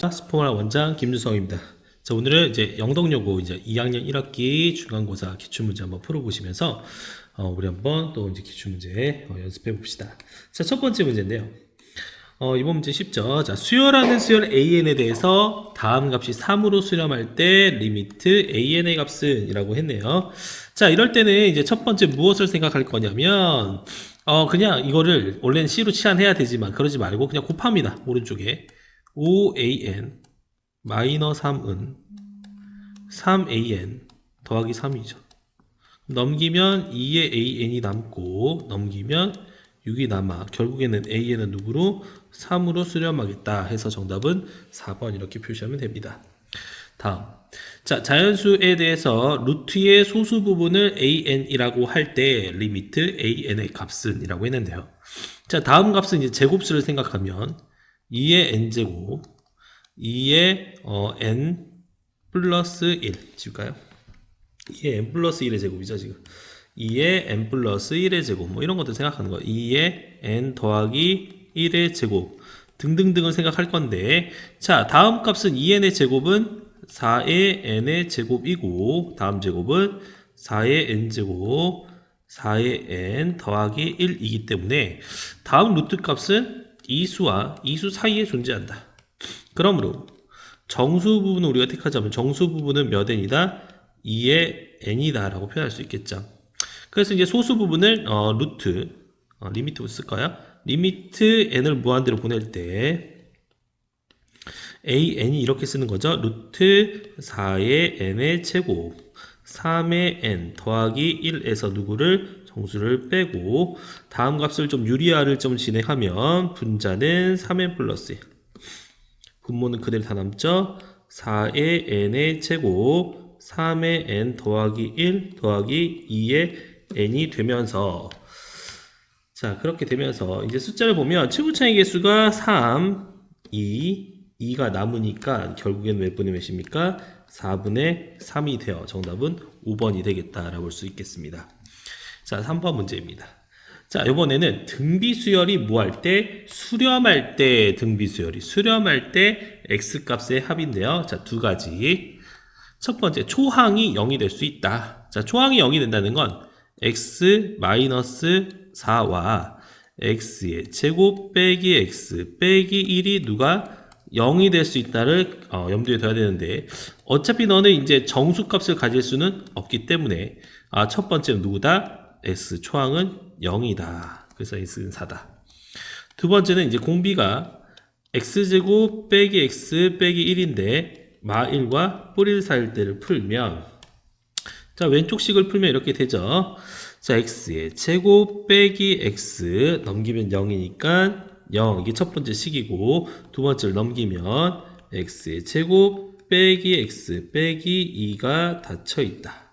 스포라 원장 김주성입니다. 자, 오늘은 이제 영덕여고 이제 2학년 1학기 중간고사 기출문제 한번 풀어보시면서 우리 한번 또 이제 기출문제 연습해 봅시다. 자, 첫 번째 문제인데요. 이번 문제 쉽죠. 자, 수열하는 수열 AN에 대해서 다음 값이 3으로 수렴할 때 리미트 AN의 값은 이라고 했네요. 자, 이럴 때는 이제 첫 번째 무엇을 생각할 거냐면 그냥 이거를 원래는 C로 치환해야 되지만 그러지 말고 그냥 곱합니다. 오른쪽에 5an 마이너 3은 3an 더하기 3이죠. 넘기면 2의 an이 남고 넘기면 6이 남아 결국에는 an은 누구로? 3으로 수렴하겠다 해서 정답은 4번 이렇게 표시하면 됩니다. 다음, 자, 자연수에 대해서 루트의 소수 부분을 an이라고 할 때 리미트 an의 값은 이라고 했는데요. 자, 다음 값은 이제 제곱수를 생각하면 2의 n제곱 2의 n 플러스 1 지울까요? 2의 n 플러스 1의 제곱이죠 지금. 2의 n 플러스 1의 제곱 뭐 이런 것도 생각하는 거예요. 2의 n 더하기 1의 제곱 등등등을 생각할 건데, 자, 다음 값은 2n의 제곱은 4의 n의 제곱이고 다음 제곱은 4의 n제곱 4의 n 더하기 1이기 때문에 다음 루트 값은 이수와 이수 사이에 존재한다. 그러므로 정수 부분을 우리가 택하자면 정수 부분은 몇 n이다? 2의 n이다 라고 표현할 수 있겠죠. 그래서 이제 소수 부분을 루트 리미트 쓸까요? 리미트 n을 무한대로 보낼 때 an이 이렇게 쓰는 거죠. 루트 4의 n의 제곱 3의 n 더하기 1에서 누구를? 정수를 빼고 다음 값을 좀 유리화를 좀 진행하면 분자는 3n 플러스 1 분모는 그대로 다 남죠. 4의 n의 제곱 3의 n 더하기 1 더하기 2의 n이 되면서, 자, 그렇게 되면서 이제 숫자를 보면 최고차의 개수가 3, 2가 남으니까 결국엔 몇 분의 몇입니까? 4분의 3이 되어 정답은 5번이 되겠다라고 볼 수 있겠습니다. 자, 3번 문제입니다. 자, 이번에는 등비수열이 뭐 할 때? 수렴할 때 등비수열이 수렴할 때 x값의 합인데요. 자, 두 가지. 첫 번째, 초항이 0이 될 수 있다. 자, 초항이 0이 된다는 건 x-4와 x의 제곱 빼기 x 빼기 1이 누가 0이 될 수 있다를 염두에 둬야 되는데, 어차피 너는 이제 정수값을 가질 수는 없기 때문에 첫 번째는 누구다? x 초항은 0이다. 그래서 x는 4다. 두 번째는 이제 공비가 x제곱 빼기 x 빼기 1인데 마 1과 뿔 1 사이일 때를 풀면, 자, 왼쪽 식을 풀면 이렇게 되죠. 자, x의 제곱 빼기 x 넘기면 0이니까 0, 이게 첫 번째 식이고, 두 번째를 넘기면 x의 제곱 빼기 x 빼기 2가 닫혀 있다.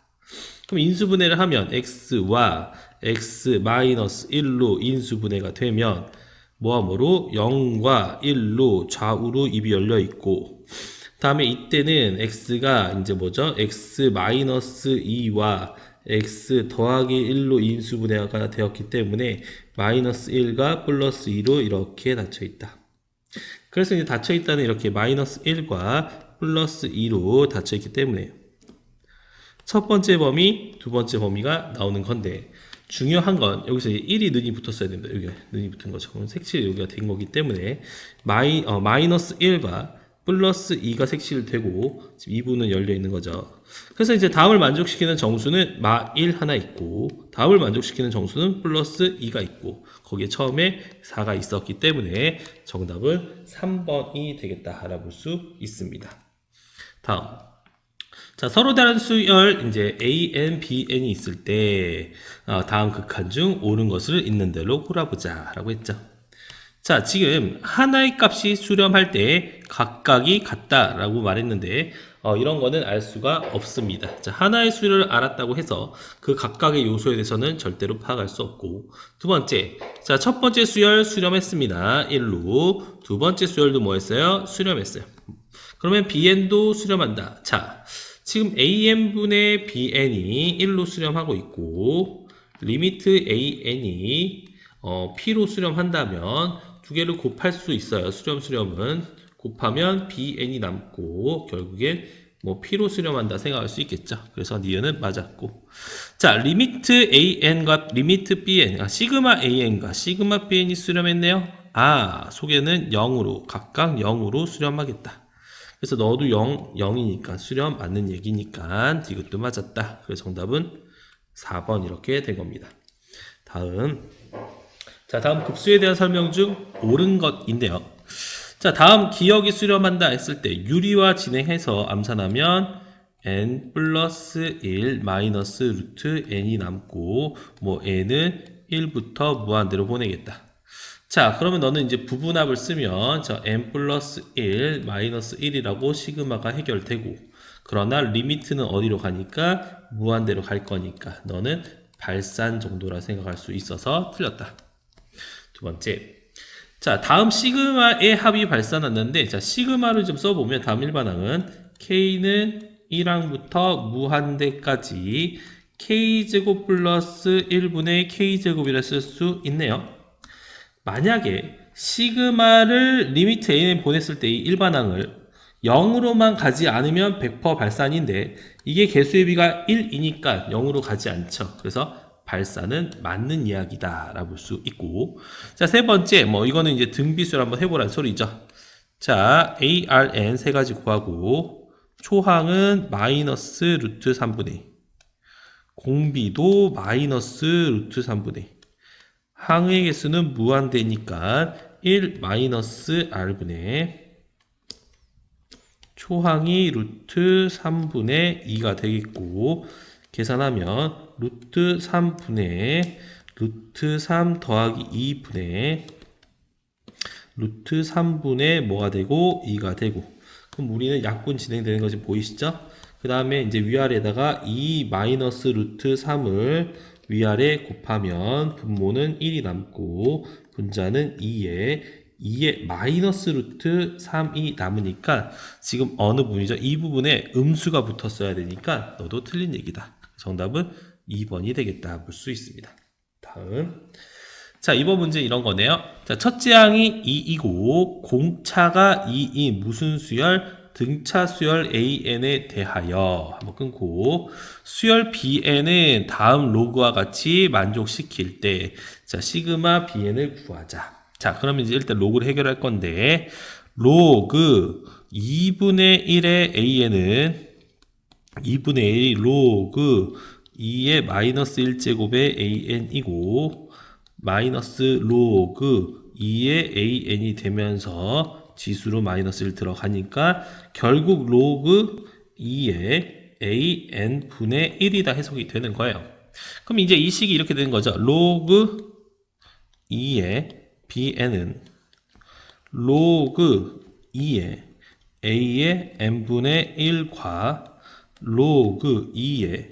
그럼 인수분해를 하면 x와 x-1로 인수분해가 되면 뭐하므로 0과 1로 좌우로 입이 열려 있고, 다음에 이때는 x가 이제 뭐죠? x-2와 x 더하기 1로 인수분해가 되었기 때문에 마이너스 1과 플러스 2로 이렇게 닫혀 있다. 그래서 이제 닫혀 있다는 이렇게 마이너스 1과 플러스 2로 닫혀 있기 때문에 첫 번째 범위, 두 번째 범위가 나오는 건데, 중요한 건 여기서 1이 는이 붙었어야 됩니다. 여기가 는이 붙은 거죠. 그럼 색칠 여기가 된 거기 때문에 마이너스 1과 플러스 2가 색칠되고 지금 2부는 열려 있는 거죠. 그래서 이제 다음을 만족시키는 정수는 마1 하나 있고, 다음을 만족시키는 정수는 플러스 2가 있고, 거기에 처음에 4가 있었기 때문에 정답은 3번이 되겠다라고 볼 수 있습니다. 다음. 자, 서로 다른 수열 이제 a,n, b,n이 있을 때 다음 극한 중 옳은 것을 있는 대로 골라보자 라고 했죠. 자, 지금 하나의 값이 수렴할 때 각각이 같다 라고 말했는데 이런 거는 알 수가 없습니다. 자, 하나의 수를 알았다고 해서 그 각각의 요소에 대해서는 절대로 파악할 수 없고, 두 번째, 자, 첫 번째 수열 수렴했습니다. 1로. 두 번째 수열도 뭐 했어요? 수렴했어요. 그러면 bn도 수렴한다. 자, 지금 an분의 bn이 1로 수렴하고 있고, 리미트 an이 p로 수렴한다면 두 개를 곱할 수 있어요. 수렴은 곱하면 bn이 남고 결국엔 뭐 p로 수렴한다 생각할 수 있겠죠. 그래서 니은은 맞았고. 자, 리미트 an과 리미트 bn, 시그마 an과 시그마 bn이 수렴했네요. 속에는 0으로 각각 0으로 수렴하겠다. 그래서 너도 0이니까 수렴 맞는 얘기니까 이것도 맞았다. 그래서 정답은 4번 이렇게 된 겁니다. 다음 급수에 대한 설명 중 옳은 것인데요. 자, 다음 기억이 수렴한다 했을 때 유리화 진행해서 암산하면 n 플러스 1 마이너스 루트 n이 남고 뭐 n은 1부터 무한대로 보내겠다. 자, 그러면 너는 이제 부분합을 쓰면 n 플러스 1 마이너스 1이라고 시그마가 해결되고, 그러나 리미트는 어디로 가니까 무한대로 갈 거니까 너는 발산 정도라 생각할 수 있어서 틀렸다. 두 번째, 자, 다음 시그마의 합이 발산했는데, 자, 시그마를 좀 써보면 다음 일반항은 k는 1항부터 무한대까지 k제곱 플러스 1분의 k제곱이라 쓸 수 있네요. 만약에 시그마를 리미트 a에 보냈을 때 이 일반항을 0으로만 가지 않으면 100% 발산인데 이게 개수의 비가 1이니까 0으로 가지 않죠. 그래서 발산은 맞는 이야기다 라고 볼 수 있고, 자, 세 번째, 뭐 이거는 이제 등비수를 한번 해보라는 소리죠. 자, ARN 세 가지 구하고 초항은 마이너스 루트 3분의 공비도 마이너스 루트 3분의 항의 개수는 무한대니까 1 마이너스 R분의 초항이 루트 3분의 2가 되겠고, 계산하면 루트 3분의 루트 3 더하기 2분의 루트 3분의 뭐가 되고 2가 되고, 그럼 우리는 약분 진행되는 거 지금 보이시죠? 그 다음에 이제 위아래에다가 2 마이너스 루트 3을 위아래 곱하면 분모는 1이 남고 분자는 2에 마이너스 루트 3이 남으니까 지금 어느 부분이죠? 이 부분에 음수가 붙었어야 되니까 너도 틀린 얘기다. 정답은 2번이 되겠다 볼 수 있습니다. 다음, 자, 이번 문제 이런 거네요. 자, 첫째 항이 2이고 공차가 2인 무슨 수열? 등차 수열 AN에 대하여 한번 끊고, 수열 BN은 다음 로그와 같이 만족시킬 때, 자, 시그마 BN을 구하자. 자, 그러면 이제 일단 로그를 해결할 건데, 로그 2분의 1의 AN은 2분의 1이 로그 2의 마이너스 1제곱의 AN이고, 마이너스 로그 2의 AN이 되면서 지수로 마이너스 1 들어가니까 결국 로그 2의 AN분의 1이다 해석이 되는 거예요. 그럼 이제 이 식이 이렇게 되는 거죠. 로그 2의 BN은 로그 2의 A의 N분의 1과 로그 2의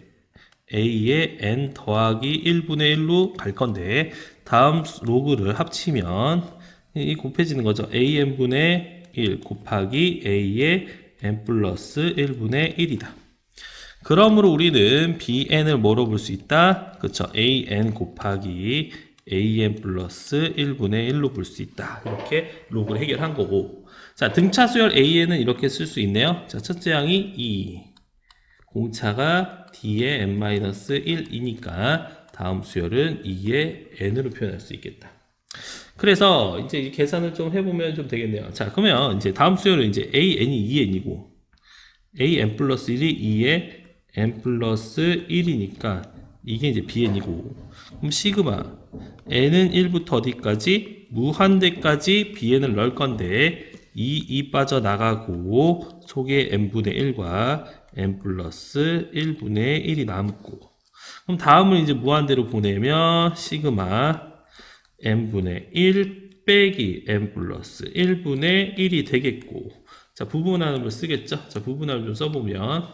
A의 N 더하기 1분의 1로 갈 건데, 다음 로그를 합치면 이 곱해지는 거죠. AN분의 1 곱하기 A의 N 플러스 1분의 1이다. 그러므로 우리는 BN을 뭐로 볼 수 있다? 그렇죠. AN 곱하기 AN 플러스 1분의 1로 볼 수 있다. 이렇게 로그를 해결한 거고, 자, 등차 수열 AN은 이렇게 쓸 수 있네요. 자, 첫째 항이 2, 공차가 D의 n-1이니까 다음 수열은 2의 n으로 표현할 수 있겠다. 그래서 이제 이 계산을 좀 해보면 좀 되겠네요. 자, 그러면 이제 다음 수열은 이제 AN이 2N이고 AN 플러스 1이 2의 N 플러스 1이니까 이게 이제 BN이고, 그럼 시그마 N은 1부터 어디까지? 무한대까지 BN을 넣을 건데 2 빠져나가고 속에 N분의 1과 N 플러스 1분의 1이 남고, 그럼 다음을 이제 무한대로 보내면 시그마 n분의 1 빼기 n 플러스 1분의 1이 되겠고, 자, 부분함을 쓰겠죠. 자, 부분함을 좀 써보면,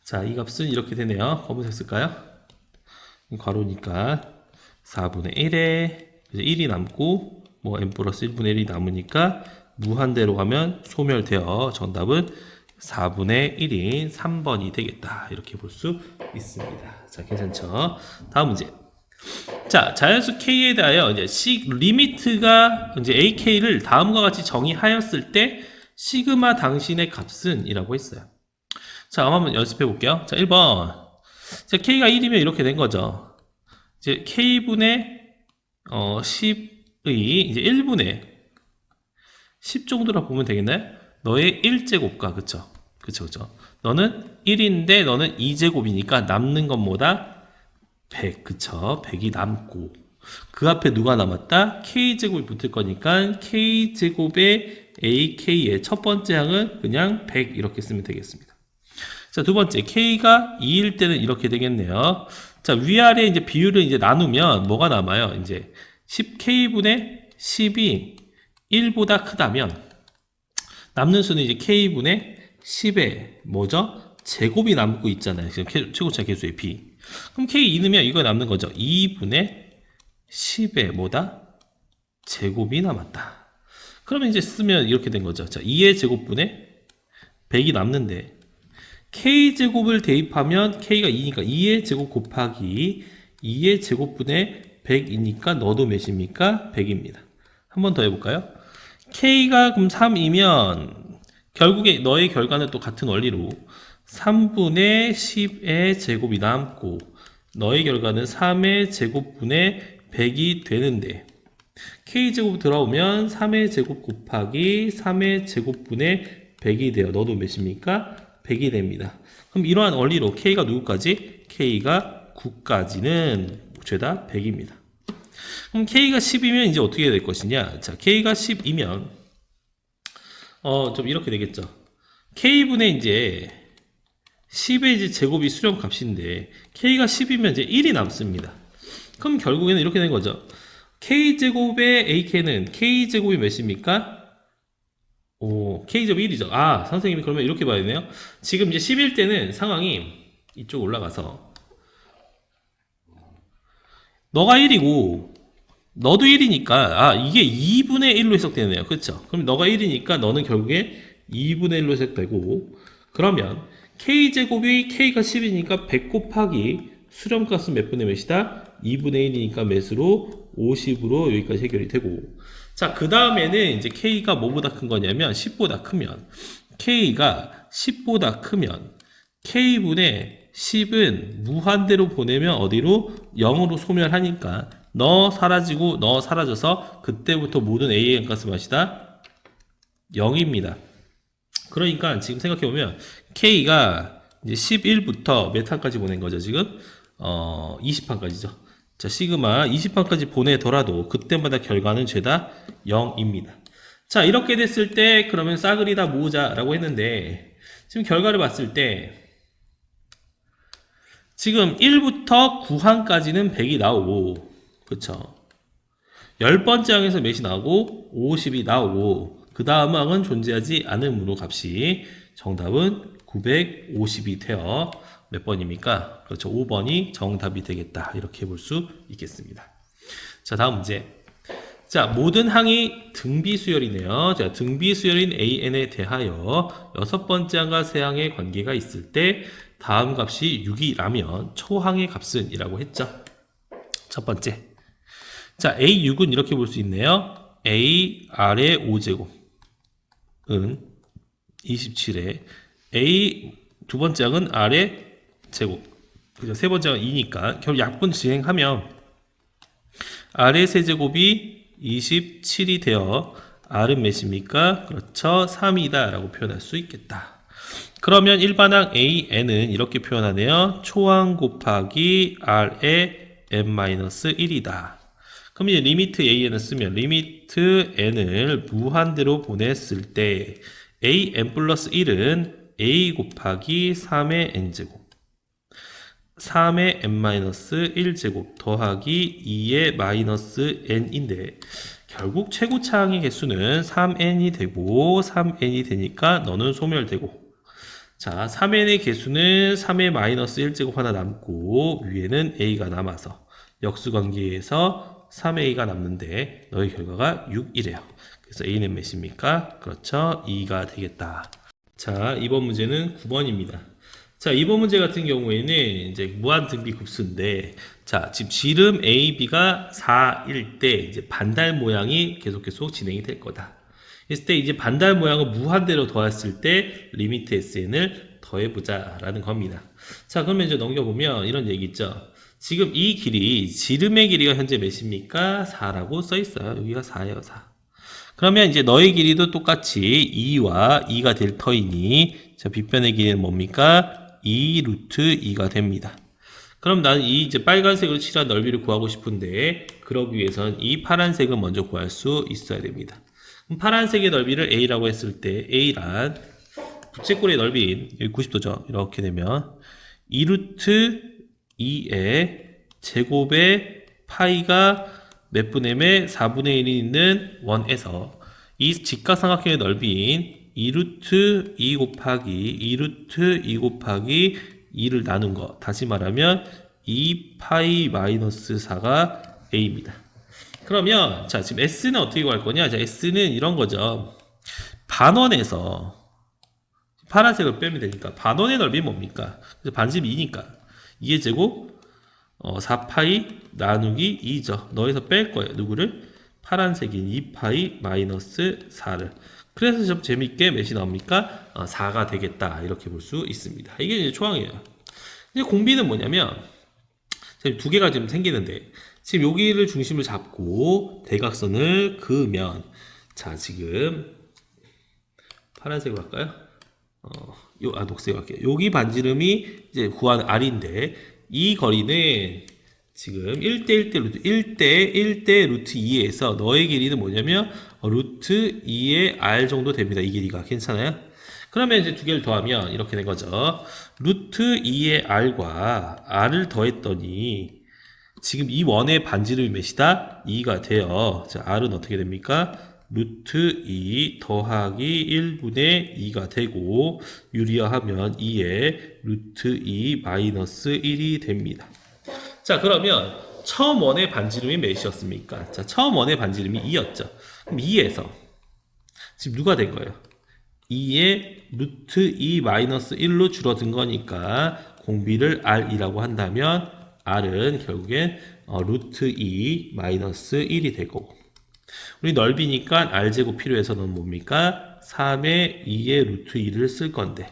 자, 이 값은 이렇게 되네요. 검은색 쓸까요? 괄호니까 4분의 1에 1이 남고 뭐 n 플러스 1분의 1이 남으니까 무한대로 가면 소멸되어 정답은 4분의 1인 3번이 되겠다. 이렇게 볼 수 있습니다. 자, 괜찮죠? 다음 문제. 자, 자연수 k에 대하여 이제 리미트가 이제 ak를 다음과 같이 정의하였을 때 시그마 당신의 값은 이라고 했어요. 자, 한번 연습해 볼게요. 자, 1번. 자, k가 1이면 이렇게 된 거죠. 이제 k분의 10의 이제 1분의 10 정도라 보면 되겠나요? 너의 1제곱과 그쵸? 그쵸. 너는 1인데 너는 2제곱이니까 남는 건 뭐다? 100, 그쵸? 100이 남고 그 앞에 누가 남았다? k제곱이 붙을 거니까 k제곱의 ak의 첫 번째 항은 그냥 100 이렇게 쓰면 되겠습니다. 자, 두 번째 k가 2일 때는 이렇게 되겠네요. 자, 위아래 이제 비율을 이제 나누면 뭐가 남아요? 이제 10k분의 10이 1보다 크다면 남는 수는 이제 k분의 10의 뭐죠? 제곱이 남고 있잖아요. 지금 최고차 계수의 b. 그럼 k 2넣으면 이거 남는 거죠. 2분의 10의 뭐다? 제곱이 남았다. 그러면 이제 쓰면 이렇게 된 거죠. 자, 2의 제곱분의 100이 남는데 k제곱을 대입하면 k가 2니까 2의 제곱 곱하기 2의 제곱분의 100이니까 너도 몇입니까? 100입니다. 한 번 더 해볼까요? k가 그럼 3이면 결국에 너의 결과는 또 같은 원리로 3분의 10의 제곱이 남고 너의 결과는 3의 제곱분의 100이 되는데 k제곱 들어오면 3의 제곱 곱하기 3의 제곱분의 100이 돼요. 너도 몇입니까? 100이 됩니다. 그럼 이러한 원리로 k가 누구까지? k가 9까지는 죄다 100입니다. 그럼 k가 10이면 이제 어떻게 될 것이냐? 자, k가 10이면 좀 이렇게 되겠죠. k분의 이제 10의 이제 제곱이 수렴값인데 k가 10이면 이제 1이 남습니다. 그럼 결국에는 이렇게 된 거죠. k제곱의 ak는 k제곱이 몇입니까? k제곱 1이죠. 아, 선생님이 그러면 이렇게 봐야 되네요. 지금 이제 10일 때는 상황이 이쪽 올라가서 너가 1이고 너도 1이니까 이게 2분의 1로 해석되네요. 그렇죠? 그럼 너가 1이니까 너는 결국에 2분의 1로 해석되고 그러면 k제곱이 k가 10이니까 100 곱하기 수렴값은 몇 분의 몇이다? 2분의 1이니까 몇으로? 50으로 여기까지 해결이 되고 자, 그 다음에는 이제 k가 뭐보다 큰 거냐면 10보다 크면 k가 10보다 크면 k분의 10은 무한대로 보내면 어디로? 0으로 소멸하니까 너 사라지고 너 사라져서 그때부터 모든 a의 값은 몇이다? 0입니다. 그러니까 지금 생각해보면 k가 이제 11부터 몇 항까지 보낸 거죠 지금? 20항까지죠. 자, 시그마 20항까지 보내더라도 그때마다 결과는 죄다 0입니다. 자, 이렇게 됐을 때 그러면 싸그리 다 모으자 라고 했는데 지금 결과를 봤을 때 지금 1부터 9항까지는 100이 나오고 그쵸? 10번째 항에서 몇이 나오고 50이 나오고 그 다음 항은 존재하지 않으므로 값이 정답은 950이 되어 몇 번입니까? 그렇죠. 5번이 정답이 되겠다. 이렇게 볼 수 있겠습니다. 자, 다음 문제. 자, 모든 항이 등비수열이네요. 자, 등비수열인 AN에 대하여 6번째 항과 세항의 관계가 있을 때 다음 값이 6이라면 초항의 값은 이라고 했죠. 첫 번째. 자, A6은 이렇게 볼 수 있네요. A 아래 5제곱은 27에 A 두 번째 항은 아래 제곱. 그죠? 세 번째 항은 2니까 결국 약분 진행하면 아래 세제곱이 27이 되어 R은 몇입니까? 그렇죠. 3이다 라고 표현할 수 있겠다. 그러면 일반항 AN은 이렇게 표현하네요. 초항 곱하기 R의 n-1이다. 그럼 이제 리미트 AN을 쓰면 리미트 N을 무한대로 보냈을 때 AN 플러스 1은 A 곱하기 3의 N제곱 3의 n-1제곱 더하기 2의 마이너스 n인데 결국 최고차항의 개수는 3n이 되고 3n이 되니까 너는 소멸되고 자 3n의 개수는 3의 마이너스 1제곱 하나 남고 위에는 a가 남아서 역수관계에서 3a가 남는데 너의 결과가 6이래요. 그래서 a는 몇입니까? 그렇죠. 2가 되겠다. 자, 이번 문제는 9번입니다. 자, 이번 문제 같은 경우에는 이제 무한등비 급수인데, 자, 지금 지름 A, B가 4일 때 이제 반달 모양이 계속 진행이 될 거다. 했을 때 이제 반달 모양을 무한대로 더했을 때 리미트 SN을 더해보자 라는 겁니다. 자, 그러면 이제 넘겨보면 이런 얘기 있죠. 지금 이 길이, 지름의 길이가 현재 몇입니까? 4라고 써있어요. 여기가 4예요, 4. 그러면 이제 너의 길이도 똑같이 2와 2가 될 터이니, 자, 빗변의 길이는 뭡니까? 2 루트 2가 됩니다. 그럼 나는 이 이제 빨간색으로 칠한 넓이를 구하고 싶은데, 그러기 위해선 이 파란색을 먼저 구할 수 있어야 됩니다. 그럼 파란색의 넓이를 A라고 했을 때, A란 부채꼴의 넓이인, 여기 90도죠. 이렇게 되면, 2 루트 2의 제곱의 파이가 몇 분의 몇 4분의 1이 있는 원에서 이 직각삼각형의 넓이인 2 루트 2 곱하기 2 루트 2 곱하기 2를 나눈 거, 다시 말하면 2 파이 마이너스 4가 A입니다. 그러면 자, 지금 S는 어떻게 구할 거냐? 자, S는 이런 거죠. 반원에서 파란색을 빼면 되니까 반원의 넓이는 뭡니까? 그래서 반지름 2니까 2의 제곱 4파이 나누기 2죠. 넣어서 뺄 거예요. 누구를? 파란색인 2파이 마이너스 4를. 그래서 좀 재밌게 몇이 나옵니까? 4가 되겠다. 이렇게 볼 수 있습니다. 이게 이제 초항이에요. 이제 공비는 뭐냐면, 두 개가 지금 생기는데, 지금 여기를 중심을 잡고 대각선을 그으면, 자, 지금 파란색으로 할까요? 녹색으로 할게요. 여기 반지름이 이제 구한 R인데, 이 거리는 지금 1대 1대 루트 1대 루트 2에서 너의 길이는 뭐냐면 루트 2의 R 정도 됩니다. 이 길이가 괜찮아요? 그러면 이제 두 개를 더하면 이렇게 된 거죠. 루트 2의 R과 R을 더했더니 지금 이 원의 반지름이 몇이다? 2가 돼요. 자, R은 어떻게 됩니까? 루트 2 더하기 1분의 2가 되고 유리화하면 2의 루트 2 마이너스 1이 됩니다. 자, 그러면 처음 원의 반지름이 몇이었습니까? 자, 처음 원의 반지름이 2였죠. 그럼 2에서 지금 누가 된 거예요? 2의 루트 2 마이너스 1로 줄어든 거니까 공비를 R이라고 한다면 R은 결국엔 루트 2 마이너스 1이 될 거고, 우리 넓이니까 R제곱 필요해서는 뭡니까? 3의 2의 루트 2를 쓸 건데,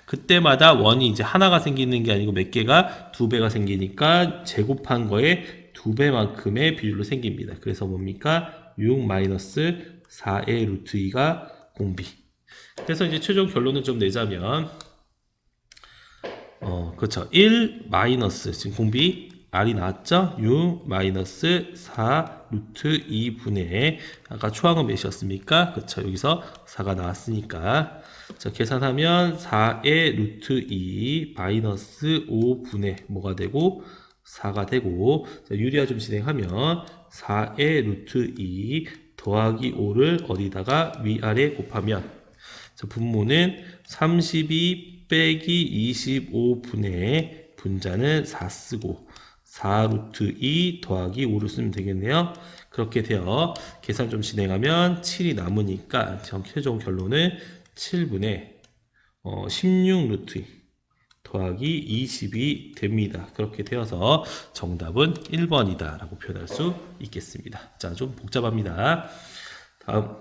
그때마다 원이 이제 하나가 생기는 게 아니고 몇 개가? 두 배가 생기니까 제곱한 거에 두 배만큼의 비율로 생깁니다. 그래서 뭡니까? 6 마이너스 4의 루트 2가 공비. 그래서 이제 최종 결론을 좀 내자면, 그렇죠. 1 마이너스, 지금 공비 R이 나왔죠? 6 마이너스 4 루트 2분의, 아까 초항은 몇이었습니까? 그렇죠. 여기서 4가 나왔으니까. 자, 계산하면 4의 루트 2 마이너스 5분의 뭐가 되고 4가 되고, 자, 유리화 좀 진행하면 4의 루트 2 더하기 5를 어디다가 위아래 곱하면, 자, 분모는 32 빼기 25분의 분자는 4 쓰고 4 루트 2 더하기 5를 쓰면 되겠네요. 그렇게 되어 계산 좀 진행하면 7이 남으니까 최종 결론은 7분의 16 루트 2 더하기 20이 됩니다. 그렇게 되어서 정답은 1번이다 라고 표현할 수 있겠습니다. 자, 좀 복잡합니다. 다음.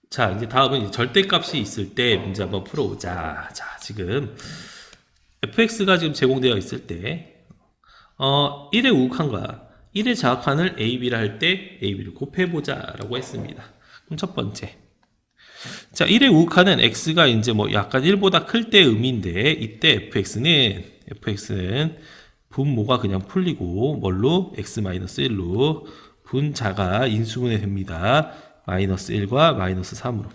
자, 이제 다음은 이제 절대값이 있을 때 문제 한번 풀어보자. 자, 지금 fx가 지금 제공되어 있을 때 1의 우극한과 1의 자극한을 AB를 할 때 AB를 곱해보자 라고 했습니다. 그럼 첫 번째, 자, 1의 우극한은 x가 이제 뭐 약간 1보다 클 때 의미인데, 이때 fx는 분모가 그냥 풀리고 뭘로? x-1로 분자가 인수분해 됩니다. 마이너스 1과 마이너스 3으로.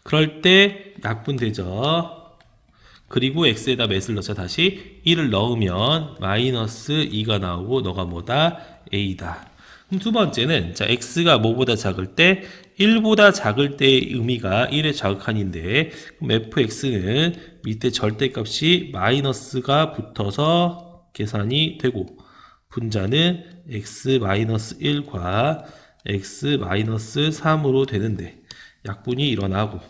그럴 때 약분되죠. 그리고 x에다 몇을 넣자? 다시 1을 넣으면 마이너스 2가 나오고 너가 뭐다? a다. 그럼 두 번째는, 자, x가 뭐보다 작을 때? 1보다 작을 때의 의미가 1의 자극한인데, 그럼 fx는 밑에 절대값이 마이너스가 붙어서 계산이 되고, 분자는 x-1과 x-3으로 되는데 약분이 일어나고,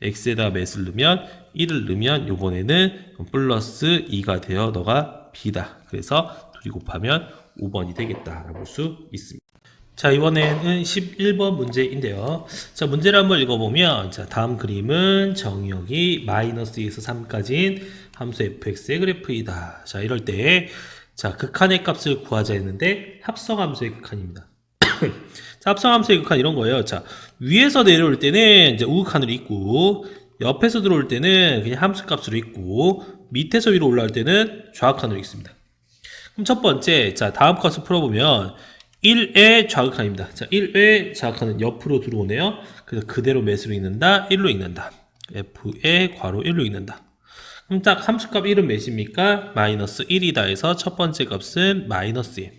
x에다가 몇을 넣으면 1을 넣으면 요번에는 플러스 2가 되어 너가 b다. 그래서 둘이 곱하면 5번이 되겠다라고 볼 수 있습니다. 자, 이번에는 11번 문제인데요. 자, 문제를 한번 읽어보면, 자, 다음 그림은 정의역이 마이너스 2에서 3까지인 함수 fx의 그래프이다. 자, 이럴 때, 자, 극한의 값을 구하자 했는데, 합성함수의 극한입니다. 자, 합성함수의 극한 이런 거예요. 자, 위에서 내려올 때는 이제 우극한으로 있고, 옆에서 들어올 때는 그냥 함수값으로 있고, 밑에서 위로 올라올 때는 좌극한으로 있습니다. 그럼 첫 번째, 자, 다음 값을 풀어보면, 1의 좌극한입니다. 자, 1의 좌극한은 옆으로 들어오네요. 그래서 그대로 몇으로 읽는다? 1로 읽는다. f의 괄호 1로 읽는다. 그럼 딱 함수값 1은 몇입니까? 마이너스 1이다 해서 첫 번째 값은 마이너스 1.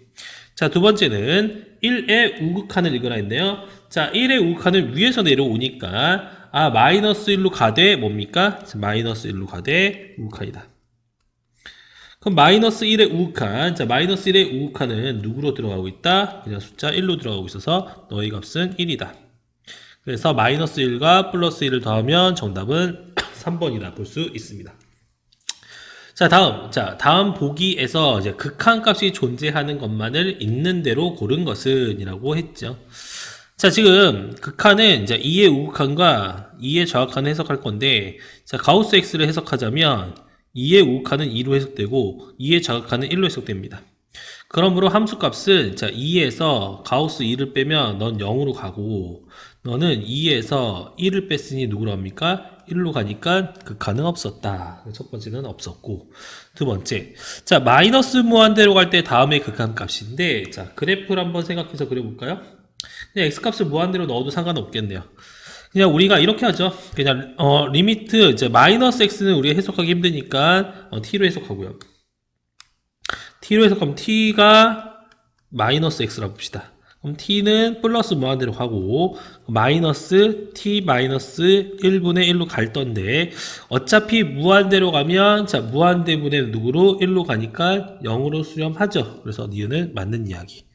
자, 두 번째는 1의 우극한을 읽으라 했네요. 자, 1의 우극한은 위에서 내려오니까 마이너스 1로 가되 뭡니까? 자, 마이너스 1로 가되 우극한이다. 그럼 마이너스 1의 우극한, 자, 마이너스 1의 우극한은 누구로 들어가고 있다? 그냥 숫자 1로 들어가고 있어서 너의 값은 1이다. 그래서 마이너스 1과 플러스 1을 더하면 정답은 3번이다 볼 수 있습니다. 자, 다음 보기에서 이제 극한값이 존재하는 것만을 있는 대로 고른 것은 이라고 했죠. 자, 지금 극한은 이제 2의 우극한과 2의 좌극한을 해석할 건데, 자, 가우스 X를 해석하자면 2의 우극한은 2로 해석되고 2의 좌극한은 1로 해석됩니다. 그러므로 함수값은 자 2에서 가우스 2를 빼면 넌 0으로 가고 너는 2에서 1을 뺐으니 누구로 합니까? 1로 가니까 극한은 없었다. 첫 번째는 없었고 두 번째 자 마이너스 무한대로 갈 때 다음에 극한값인데 자 그래프를 한번 생각해서 그려볼까요? 그냥 x값을 무한대로 넣어도 상관없겠네요. 그냥 우리가 이렇게 하죠. 그냥 리미트 이제 마이너스 x는 우리가 해석하기 힘드니까 t로 해석하고요. t로 해석하면 t가 마이너스 x라고 봅시다. 그럼 t는 플러스 무한대로 가고 마이너스 t 마이너스 1분의 1로 갈 건데 어차피 무한대로 가면 자 무한대분의 누구로 1로 가니까 0으로 수렴하죠. 그래서 니은은 맞는 이야기.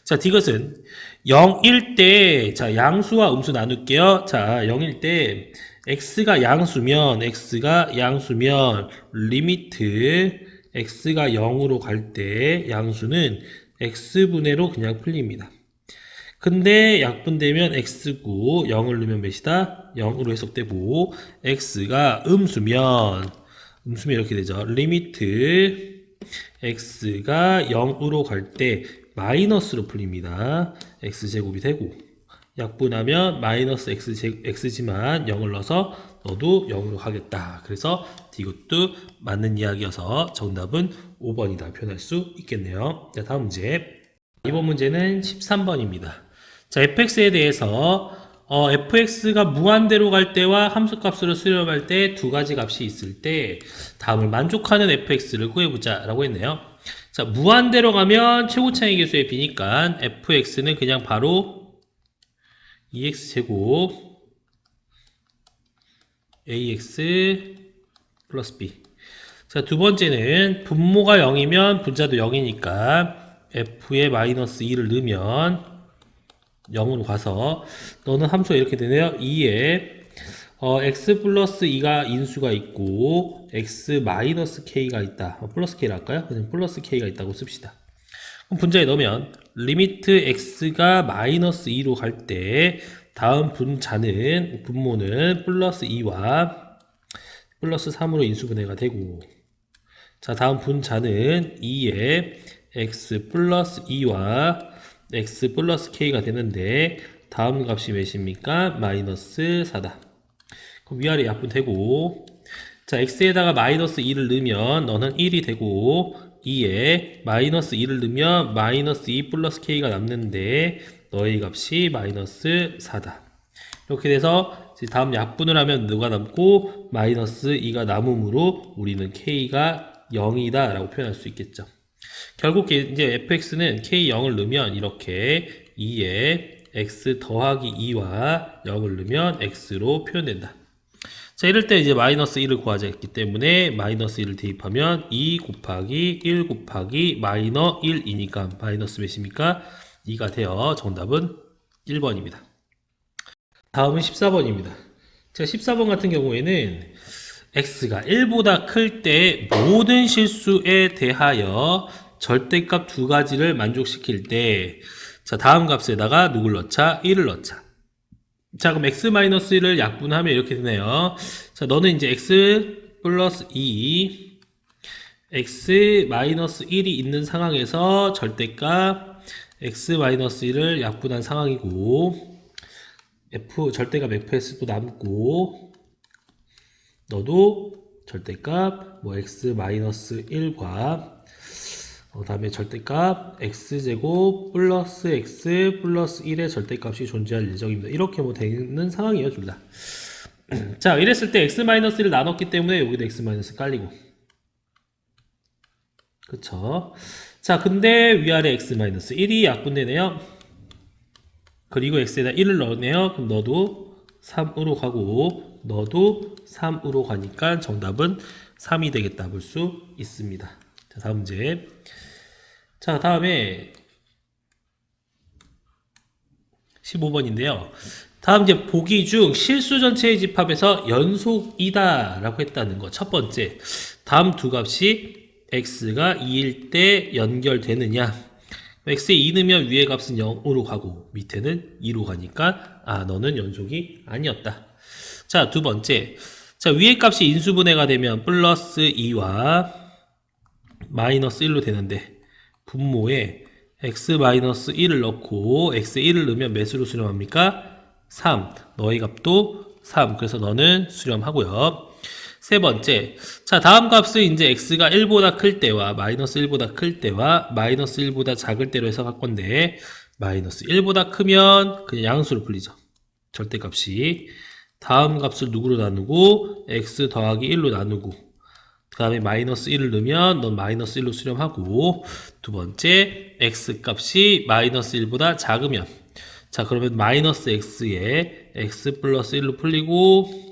자, 이것은 0일 때, 자, 양수와 음수 나눌게요. 자, 0일 때, x가 양수면, 리미트, x가 0으로 갈 때, 양수는 x분의로 그냥 풀립니다. 근데 약분되면 x고, 0을 넣으면 몇이다? 0으로 해석되고, x가 음수면 이렇게 되죠. 리미트, x가 0으로 갈 때, 마이너스로 풀립니다. x제곱이 되고 약분하면 마이너스 x지만 0을 넣어서 너도 0으로 가겠다. 그래서 이것도 맞는 이야기여서 정답은 5번이다 표현할 수 있겠네요. 자, 다음 문제. 이번 문제는 13번입니다. 자, fx에 대해서 fx가 무한대로 갈 때와 함수값으로 수렴할 때 두 가지 값이 있을 때 다음을 만족하는 fx를 구해보자 라고 했네요. 자, 무한대로 가면 최고차의 계수의 b니까 fx는 그냥 바로 2x제곱 ax 플러스 b. 자, 두 번째는 분모가 0이면 분자도 0이니까 f에 마이너스 2를 넣으면 0으로 가서 너는 함수가 이렇게 되네요. 2에 x 플러스 2가 인수가 있고 x 마이너스 k가 있다. 플러스 k를 할까요? 그냥 플러스 k가 있다고 씁시다. 그럼 분자에 넣으면 리미트 x가 마이너스 2로 갈 때 다음 분모는 플러스 2와 플러스 3으로 인수분해가 되고 자 다음 분자는 2에 x 플러스 2와 x 플러스 k가 되는데 다음 값이 몇입니까? 마이너스 4다. 그럼 위아래 약분되고 자 x에다가 마이너스 2를 넣으면 너는 1이 되고 2에 마이너스 2를 넣으면 마이너스 2 플러스 k가 남는데 너의 값이 마이너스 4다. 이렇게 돼서 다음 약분을 하면 누가 남고 마이너스 2가 남으므로 우리는 k가 0이다 라고 표현할 수 있겠죠. 결국 이제 fx는 k0을 넣으면 이렇게 2에 x 더하기 2와 0을 넣으면 x로 표현된다. 자, 이럴 때 이제 마이너스 1을 구하자 했기 때문에 마이너스 1을 대입하면 2 곱하기 1 곱하기 마이너 1이니까 마이너스 몇입니까? 2가 되어 정답은 1번입니다. 다음은 14번입니다. 자, 14번 같은 경우에는 x가 1보다 클 때 모든 실수에 대하여 절대값 두 가지를 만족시킬 때, 자, 다음 값에다가 누굴 넣자? 1을 넣자. 자, 그럼 x-1을 약분하면 이렇게 되네요. 자, 너는 이제 x 플러스 2, x-1이 있는 상황에서 절대값 x-1을 약분한 상황이고, 절대값 fs도 남고, 너도 절대값 뭐 x-1과 다음에 절대값 x제곱 플러스 x 플러스 1의 절대값이 존재할 예정입니다. 이렇게 뭐 되는 상황이에요, 둘 다. 자, 이랬을 때 x-1을 나눴기 때문에 여기도 x- 깔리고. 그쵸? 자, 근데 위아래 x-1이 약분되네요. 그리고 x에다 1을 넣으네요. 그럼 너도 3으로 가고 너도 3으로 가니까 정답은 3이 되겠다 볼 수 있습니다. 자, 다음 문제. 자, 다음에 15번인데요. 다음 이제 보기 중 실수 전체의 집합에서 연속이다 라고 했다는 거. 첫 번째, 다음 두 값이 x가 2일 때 연결되느냐. x에 2 넣으면 위의 값은 0으로 가고 밑에는 2로 가니까 너는 연속이 아니었다. 자, 두 번째, 자, 위의 값이 인수분해가 되면 플러스 2와 마이너스 1로 되는데 분모에 x-1을 넣고 x에 1을 넣으면 몇으로 수렴합니까? 3. 너의 값도 3. 그래서 너는 수렴하고요. 세 번째, 자, 다음 값은 이제 x가 1보다 클 때와 마이너스 1보다 클 때와 마이너스 1보다 작을 때로 해석할 건데, 마이너스 1보다 크면 그냥 양수로 풀리죠. 절대값이. 다음 값을 누구로 나누고 x 더하기 1로 나누고, 그 다음에 마이너스 1을 넣으면 넌 마이너스 1로 수렴하고, 두 번째, x 값이 마이너스 1보다 작으면, 자, 그러면 마이너스 x에 x 플러스 1로 풀리고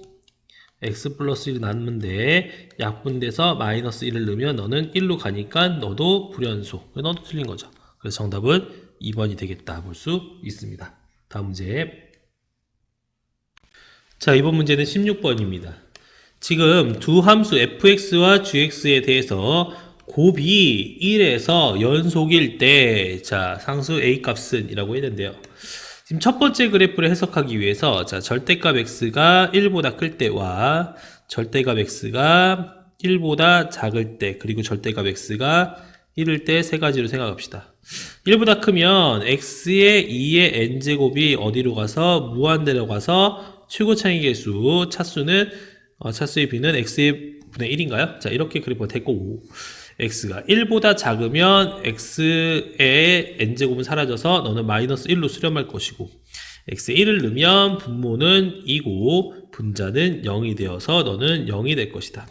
x 플러스 1이 남는데 약분돼서 마이너스 1을 넣으면 너는 1로 가니까 너도 불연속. 너도 틀린 거죠. 그래서 정답은 2번이 되겠다 볼 수 있습니다. 다음 문제. 자, 이번 문제는 16번입니다. 지금 두 함수 fx와 gx에 대해서 곱이 1에서 연속일 때, 자, 상수 a 값은 이라고 했는데요. 지금 첫 번째 그래프를 해석하기 위해서, 자, 절대값 x가 1보다 클 때와 절대값 x가 1보다 작을 때, 그리고 절대값 x가 1일 때 세 가지로 생각합시다. 1보다 크면 x의 2의 n제곱이 어디로 가서 무한대로 가서 최고차이 계수, 차수는 차수의 b는 x의 분의 1인가요? 자, 이렇게 그래프가 됐고, x가 1보다 작으면 x의 n제곱은 사라져서 너는 마이너스 1로 수렴할 것이고, x에 1을 넣으면 분모는 2고 분자는 0이 되어서 너는 0이 될 것이다.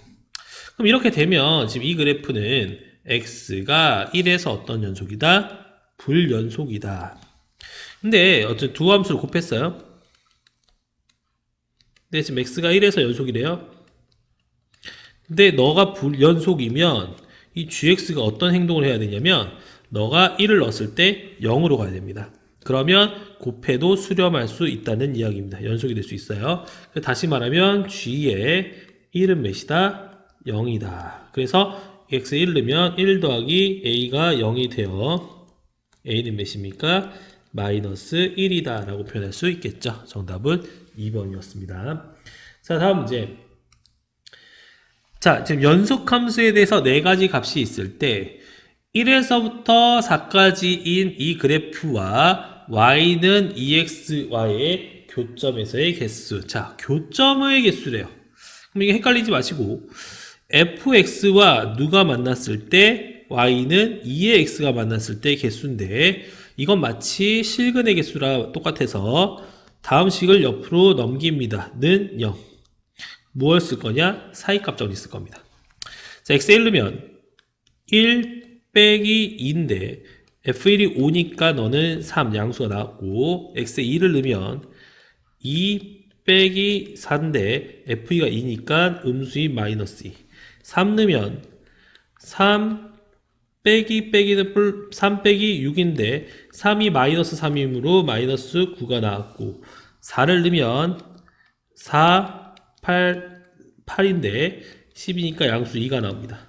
그럼 이렇게 되면 지금 이 그래프는 x가 1에서 어떤 연속이다? 불연속이다. 근데 어쨌든 두 함수를 곱했어요. 근데 지금 x가 1에서 연속이래요. 근데 너가 불연속이면 이 gx가 어떤 행동을 해야 되냐면 너가 1을 넣었을 때 0으로 가야 됩니다. 그러면 곱해도 수렴할 수 있다는 이야기입니다. 연속이 될 수 있어요. 다시 말하면 g의 1은 몇이다? 0이다. 그래서 x에 1 넣으면 1 더하기 a가 0이 되어 a는 몇입니까? 마이너스 1이다 라고 표현할 수 있겠죠. 정답은 2번이었습니다. 자, 다음 문제. 자, 지금 연속함수에 대해서 네 가지 값이 있을 때 1에서부터 4까지인 이 그래프와 y는 exy의 교점에서의 개수. 자, 교점의 개수래요. 그럼 이게 헷갈리지 마시고 fx와 누가 만났을 때 y는 2의 x가 만났을 때 개수인데 이건 마치 실근의 개수라 똑같아서 다음 식을 옆으로 넘깁니다. 는 0. 무엇을 쓸 거냐? 사이값 정리 쓸 겁니다. 자, x에 1 넣으면 1 빼기 2인데 f1이 5니까 너는 3 양수가 나왔고 x에 2를 넣으면 2 빼기 4인데 f2가 2니까 음수인 마이너스 2. 3 넣으면 3 빼기 빼기는 3 빼기 6인데 3이 마이너스 3이므로 마이너스 9가 나왔고 4를 넣으면 4 8인데 10이니까 양수 2가 나옵니다.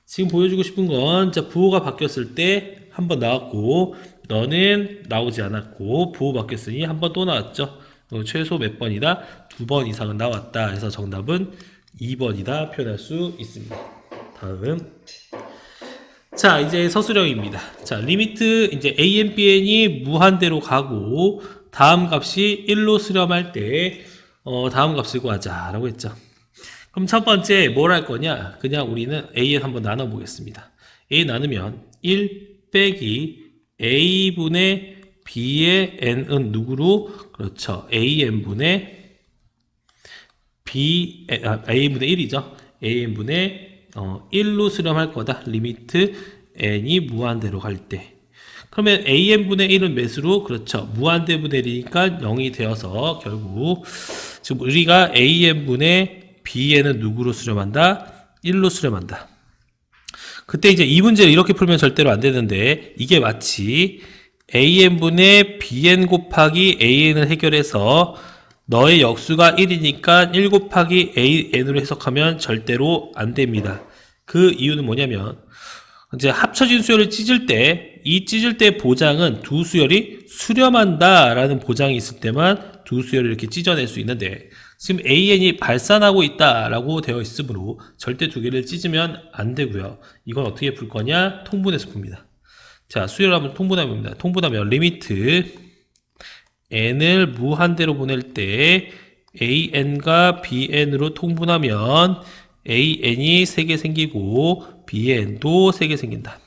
지금 보여주고 싶은 건 자, 부호가 바뀌었을 때 한 번 나왔고 너는 나오지 않았고 부호 바뀌었으니 한 번 또 나왔죠. 최소 몇 번이다? 2번 이상은 나왔다. 그래서 정답은 2번이다 표현할 수 있습니다. 다음 자 이제 서술형입니다. 자 리미트 이제 an, bn이 무한대로 가고 다음 값이 1로 수렴할 때 다음 값을 구하자 라고 했죠. 그럼 첫 번째 뭘 할 거냐? 그냥 우리는 an 한번 나눠 보겠습니다. a 나누면 1 빼기 a분의 b의 n은 누구로? 그렇죠. an분의 a분의 1이죠. an분의 1로 수렴할 거다. 리미트 n이 무한대로 갈 때. 그러면 an분의 1은 몇으로? 그렇죠. 무한대분의 1이니까 0이 되어서 결국 지금 우리가 an분의 bn은 누구로 수렴한다? 1로 수렴한다. 그때 이제 이 문제를 이렇게 풀면 절대로 안 되는데 이게 마치 an분의 bn 곱하기 an을 해결해서 너의 역수가 1이니까 1 곱하기 an으로 해석하면 절대로 안 됩니다. 그 이유는 뭐냐면 이제 합쳐진 수열을 찢을 때 이 찢을 때 보장은 두 수열이 수렴한다 라는 보장이 있을 때만 두 수열을 이렇게 찢어낼 수 있는데 지금 an이 발산하고 있다 라고 되어 있으므로 절대 두 개를 찢으면 안 되고요. 이건 어떻게 풀 거냐? 통분해서 풉니다. 자, 수열하면 통분합니다. 통분하면 리미트 n을 무한대로 보낼 때 an과 bn으로 통분하면 an이 3개 생기고 bn도 3개 생긴다.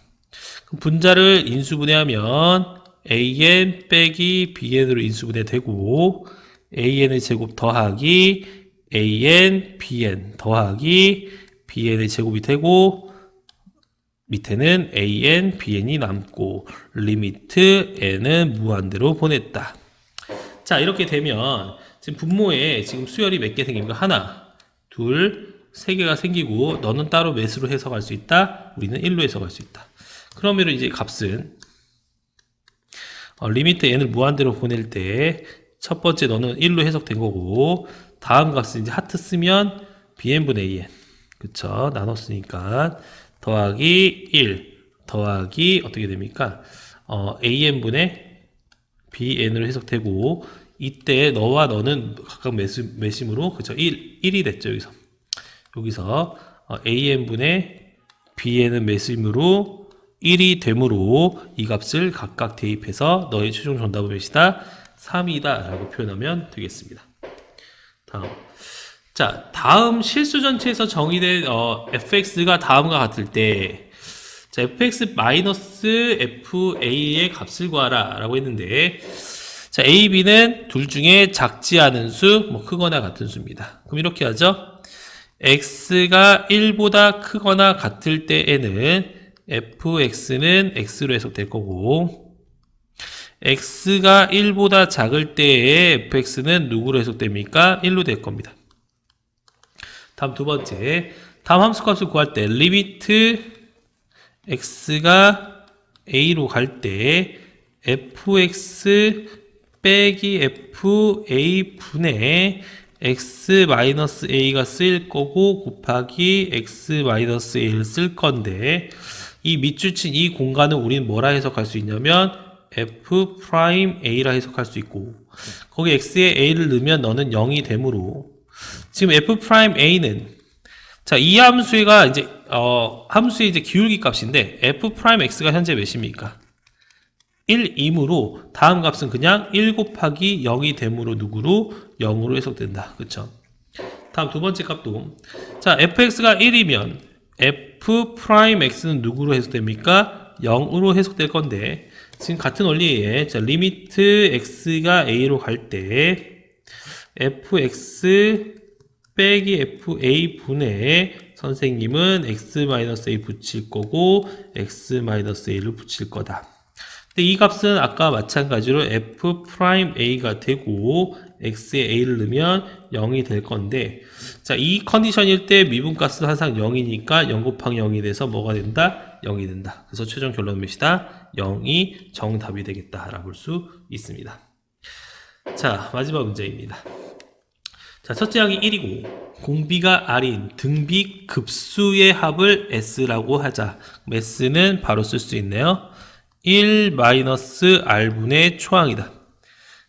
그럼 분자를 인수분해하면 an 빼기 bn으로 인수분해되고 an의 제곱 더하기 an bn 더하기 bn의 제곱이 되고 밑에는 an bn이 남고 리미트 n은 무한대로 보냈다. 자 이렇게 되면 지금 분모에 지금 수열이 몇 개 생깁니까? 하나, 둘, 3개가 생기고 너는 따로 몇으로 해석할 수 있다? 우리는 1로 해석할 수 있다. 그러면 이제 값은 리미트 n을 무한대로 보낼 때 첫 번째 너는 1로 해석된 거고 다음 값은 이제 하트 쓰면 bn분의 an 그쵸? 나눴으니까 더하기 1 더하기 어떻게 됩니까? an분의 bn으로 해석되고 이때 너와 너는 각각 몇심으로 그쵸? 1이 됐죠 여기서 an분의 bn은 몇심으로 1이 되므로 이 값을 각각 대입해서 너의 최종 정답은 몇이다? 3이다 라고 표현하면 되겠습니다. 다음 실수 전체에서 정의된 fx가 다음과 같을 때 자, fx-fa의 값을 구하라 라고 했는데 자, a, b는 둘 중에 작지 않은 수, 뭐 크거나 같은 수입니다. 그럼 이렇게 하죠. x가 1보다 크거나 같을 때에는 fx는 x로 해석될 거고 x가 1보다 작을 때에 fx는 누구로 해석됩니까? 1로 될 겁니다. 다음 두 번째 다음 함수값을 구할 때 리미트 x가 a로 갈 때 fx 빼기 fa 분의 x-a가 쓰일 거고 곱하기 x-a를 쓸 건데 이 밑줄 친 이 공간은 우리는 뭐라 해석할 수 있냐면 f'a라 해석할 수 있고 거기 x에 a를 넣으면 너는 0이 되므로 지금 f'a는 자, 이 함수가 이제 함수의 이제 기울기 값인데 f'x가 현재 몇입니까? 1이므로 다음 값은 그냥 1 곱하기 0이 되므로 누구로? 0으로 해석된다. 그쵸? 다음 두 번째 값도 자, fx가 1이면 f'x는 누구로 해석됩니까? 0으로 해석될 건데 지금 같은 원리에 자, 리미트 x가 a로 갈 때 fx 빼기 fa 분의 선생님은 x-a 붙일 거고 x-a를 붙일 거다. 근데 이 값은 아까 마찬가지로 f'a가 되고 x에 a를 넣으면 0이 될 건데 자, 이 컨디션일 때 미분값은 항상 0이니까 0 곱하기 0이 돼서 뭐가 된다? 0이 된다. 그래서 최종 결론은 몇이다? 0이 정답이 되겠다 라고 볼 수 있습니다. 자, 마지막 문제입니다. 자, 첫째 항이 1이고 공비가 R인 등비 급수의 합을 S라고 하자. 그럼 S는 바로 쓸 수 있네요. 1-R분의 초항이다.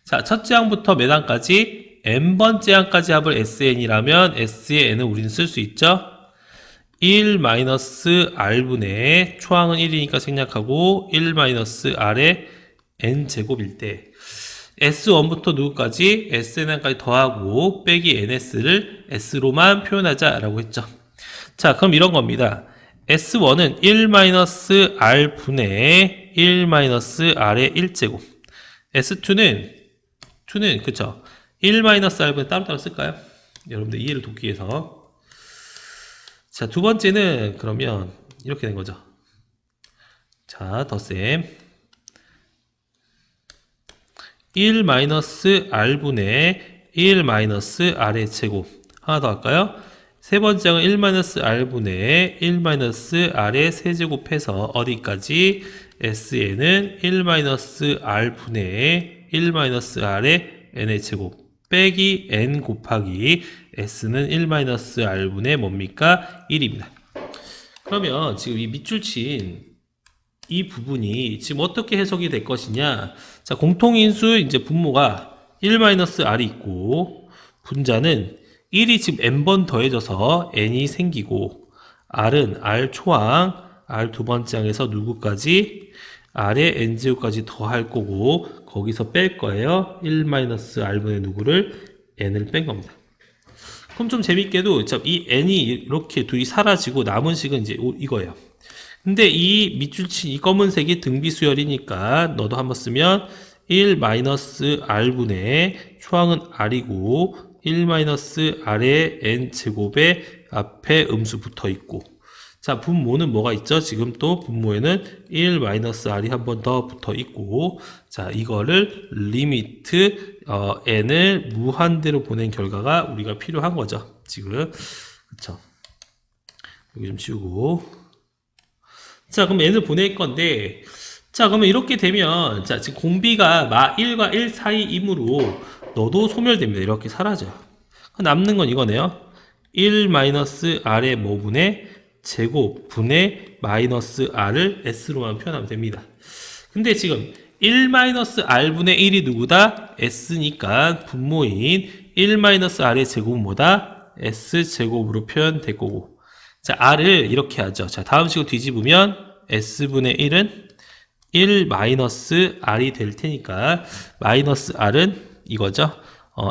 자, 첫째 항부터 몇 항까지? n번째 항까지 합을 Sn이라면 S의 n은 우리는 쓸 수 있죠? 1-R분의 초항은 1이니까 생략하고 1-R의 n제곱일 때 S1부터 누구까지? SN까지 더하고 빼기 NS를 S로만 표현하자 라고 했죠. 자, 그럼 이런 겁니다. S1은 1-R분의 1-R의 1제곱. S2는 그쵸? 1-R분의 따로따로 쓸까요? 여러분들 이해를 돕기 위해서. 자, 두 번째는 그러면 이렇게 된 거죠. 자, 덧셈 1-R분의 1-R의 제곱. 하나 더 할까요? 세 번째 항은 1-R분의 1-R의 세제곱해서 어디까지? Sn은 1-R분의 1-R의 n의 제곱 빼기 n 곱하기 S는 1-R분의 뭡니까? 1입니다. 그러면 지금 이 밑줄 친 이 부분이 지금 어떻게 해석이 될 것이냐? 자, 공통인수 이제 분모가 1-R이 있고 분자는 1이 지금 n번 더해져서 n이 생기고 R은 R 초항, R 두 번째 항에서 누구까지? R의 n제곱까지 더할 거고 거기서 뺄 거예요. 1-R분의 누구를? n을 뺀 겁니다. 그럼 좀 재밌게도 이 n이 이렇게 둘이 사라지고 남은 식은 이제 이거예요. 근데 이 밑줄 친 이 검은색이 등비수열이니까 너도 한번 쓰면 1-R분의 초항은 R이고 1-R의 n제곱에 앞에 음수 붙어 있고 자, 분모는 뭐가 있죠? 지금 또 분모에는 1-R이 한 번 더 붙어 있고 자, 이거를 리미트 n을 무한대로 보낸 결과가 우리가 필요한 거죠. 지금 그쵸? 여기 좀 치우고 자, 그럼 n을 보낼 건데 자, 그러면 이렇게 되면 자, 지금 공비가 마 1과 1 사이이므로 너도 소멸됩니다. 이렇게 사라져요. 남는 건 이거네요. 1-R의 뭐분의 제곱 분의 마이너스 R을 S로만 표현하면 됩니다. 근데 지금 1-R분의 1이 누구다? S니까 분모인 1-R의 제곱은 뭐다? S제곱으로 표현될 거고 자, R을 이렇게 하죠. 자, 다음 식으로 뒤집으면 S분의 1은 1-R이 될 테니까 마이너스 R은 이거죠.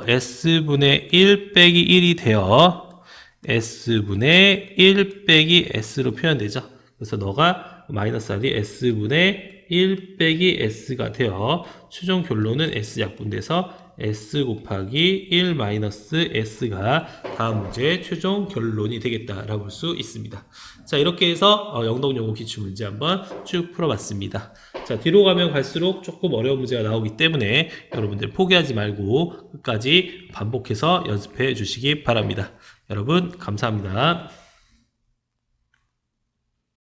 S분의 1 빼기 1이 되어 S분의 1 빼기 S로 표현되죠. 그래서 너가 마이너스 R이 S분의 1 빼기 S가 되어 최종 결론은 S 약분돼서 S 곱하기 1-S가 다음 문제의 최종 결론이 되겠다라고 볼 수 있습니다. 자, 이렇게 해서 영동용어 기출문제 한번 쭉 풀어봤습니다. 자, 뒤로 가면 갈수록 조금 어려운 문제가 나오기 때문에 여러분들 포기하지 말고 끝까지 반복해서 연습해 주시기 바랍니다. 여러분 감사합니다.